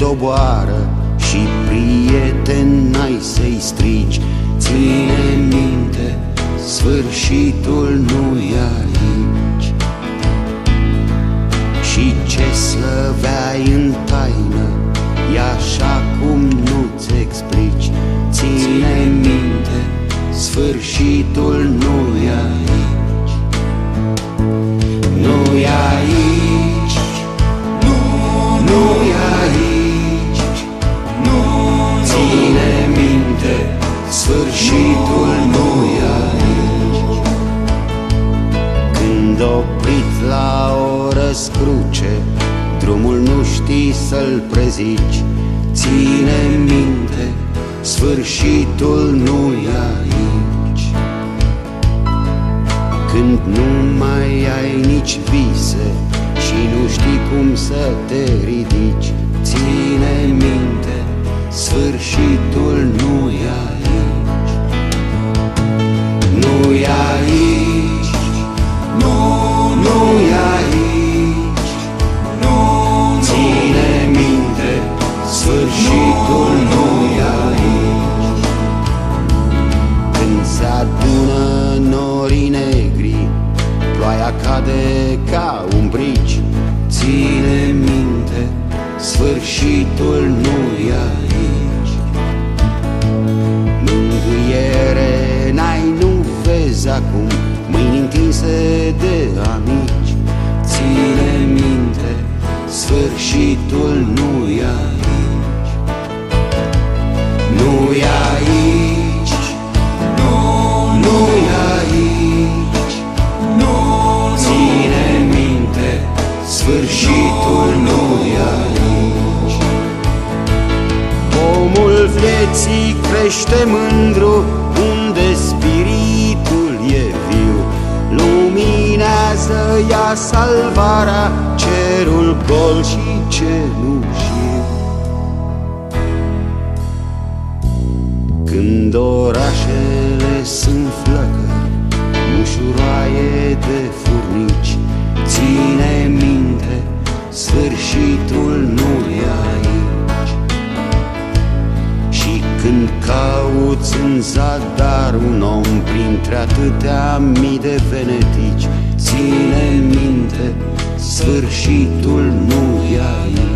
doboară și prieten n-ai să-i strigi. Ține minte, sfârșitul nu-i aici. Și ce slăveai în taină e așa cum nu-ți explici. Ține minte, sfârșitul nu-i aici. Nu-i aici, nu-i aici. Ține minte, sfârșitul nu-i aici. Când oprit la o răscruce, drumul nu știi să-l prezici. Ține minte, sfârșitul nu-i aici. Când nu mai ai nici vise și nu știi cum să te ridici. Ține minte, sfârșitul nu-i aici. Nu-i aici, nu-i aici. Ține minte, sfârșitul nu-i aici. Când se adună norii negri, ploaia cade ca un brici. Ține minte, sfârșitul nu-i aici. Mângâiere n-ai, nu vezi acum, mâini întinse de amici. Ține minte, sfârșitul nu-i aici. Nu-i aici, nu-i aici. Ține minte, sfârșitul nu-i aici. Omul vieții crește mândru unde spiritul e viu. Luminează ea salvarea, cerul gol și cenușiu. Când orașele sunt flăcări, mușuroaie de furnici. Ține minte, sfârșitul nu-i aici. Și când cauți în zadar un om printre atâtea mii de venetici. Ține minte, sfârșitul nu-i aici.